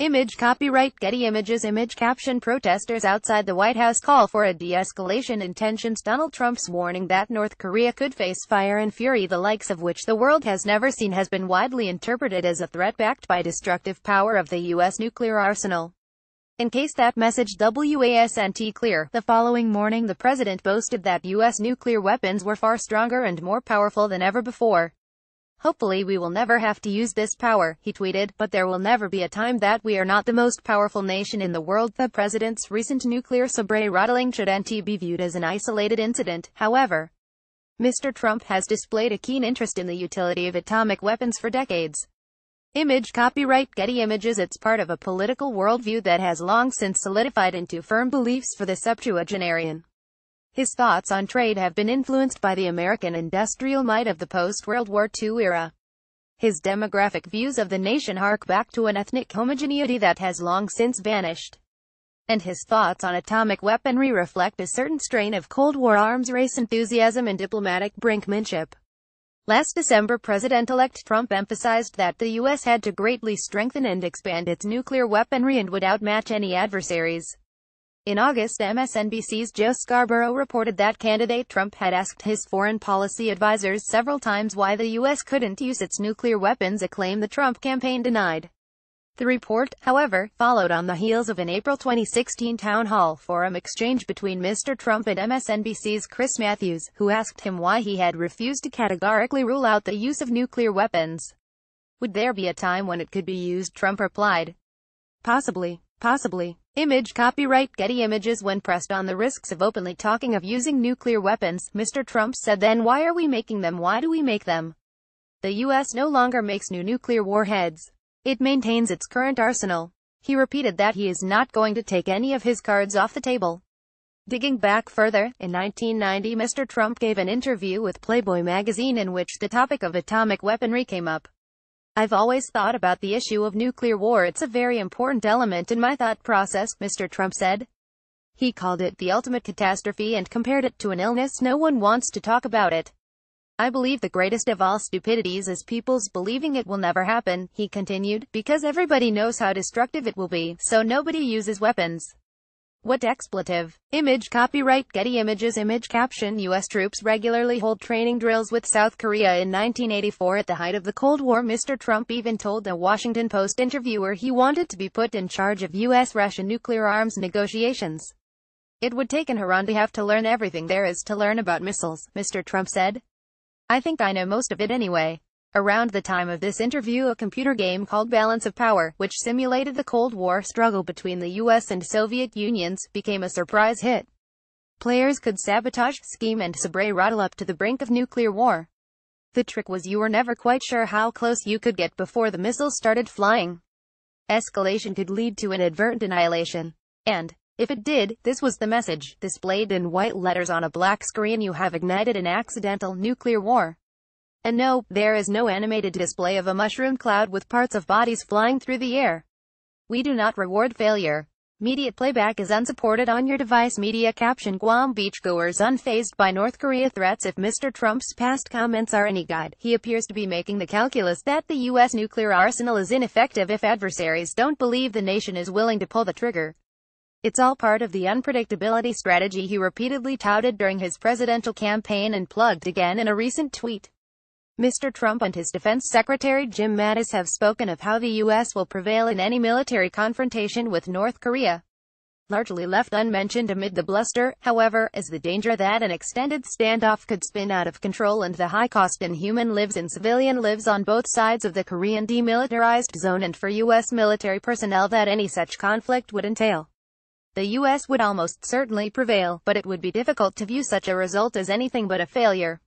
Image copyright Getty Images Image caption Protesters outside the White House call for a de-escalation in tensions. Donald Trump's warning that North Korea could face fire and fury the likes of which the world has never seen has been widely interpreted as a threat backed by destructive power of the U.S. nuclear arsenal. In case that message wasn't clear, the following morning the president boasted that U.S. nuclear weapons were far stronger and more powerful than ever before. "Hopefully we will never have to use this power," he tweeted, "but there will never be a time that we are not the most powerful nation in the world." The president's recent nuclear sabre-rattling shouldn't be viewed as an isolated incident, however. Mr. Trump has displayed a keen interest in the utility of atomic weapons for decades. Image copyright Getty Images. It's part of a political worldview that has long since solidified into firm beliefs for the septuagenarian. His thoughts on trade have been influenced by the American industrial might of the post-World War II era. His demographic views of the nation hark back to an ethnic homogeneity that has long since vanished. And his thoughts on atomic weaponry reflect a certain strain of Cold War arms race enthusiasm and diplomatic brinkmanship. Last December, President-elect Trump emphasized that the U.S. had to greatly strengthen and expand its nuclear weaponry and would outmatch any adversaries. In August, MSNBC's Joe Scarborough reported that candidate Trump had asked his foreign policy advisors several times why the U.S. couldn't use its nuclear weapons, a claim the Trump campaign denied. The report, however, followed on the heels of an April 2016 town hall forum exchange between Mr. Trump and MSNBC's Chris Matthews, who asked him why he had refused to categorically rule out the use of nuclear weapons. Would there be a time when it could be used? Trump replied, Possibly. Image copyright Getty Images. When pressed on the risks of openly talking of using nuclear weapons, Mr. Trump said, "Then why are we making them? Why do we make them? The U.S. no longer makes new nuclear warheads. It maintains its current arsenal." He repeated that he is not going to take any of his cards off the table. Digging back further, in 1990 Mr. Trump gave an interview with Playboy magazine in which the topic of atomic weaponry came up. "I've always thought about the issue of nuclear war. It's a very important element in my thought process," Mr. Trump said. He called it the ultimate catastrophe and compared it to an illness. "No one wants to talk about it. I believe the greatest of all stupidities is people's believing it will never happen," he continued, "because everybody knows how destructive it will be, so nobody uses weapons." What expletive. Image copyright Getty Images Image caption U.S. troops regularly hold training drills with South Korea. In 1984, at the height of the Cold War, Mr. Trump even told a Washington Post interviewer he wanted to be put in charge of U.S.-Russia nuclear arms negotiations. "It would take an Iran to have to learn everything there is to learn about missiles," Mr. Trump said. "I think I know most of it anyway." Around the time of this interview, a computer game called Balance of Power, which simulated the Cold War struggle between the U.S. and Soviet Unions, became a surprise hit. Players could sabotage, scheme and sabre-rattle up to the brink of nuclear war. The trick was you were never quite sure how close you could get before the missiles started flying. Escalation could lead to inadvertent annihilation. And, if it did, this was the message, displayed in white letters on a black screen: "You have ignited an accidental nuclear war." And no, there is no animated display of a mushroom cloud with parts of bodies flying through the air. We do not reward failure. Immediate playback is unsupported on your device. Media caption Guam beachgoers unfazed by North Korea threats. If Mr. Trump's past comments are any guide, he appears to be making the calculus that the U.S. nuclear arsenal is ineffective if adversaries don't believe the nation is willing to pull the trigger. It's all part of the unpredictability strategy he repeatedly touted during his presidential campaign and plugged again in a recent tweet. Mr. Trump and his Defense Secretary Jim Mattis have spoken of how the U.S. will prevail in any military confrontation with North Korea. Largely left unmentioned amid the bluster, however, is the danger that an extended standoff could spin out of control and the high cost in human lives and civilian lives on both sides of the Korean demilitarized zone and for U.S. military personnel that any such conflict would entail. The U.S. would almost certainly prevail, but it would be difficult to view such a result as anything but a failure.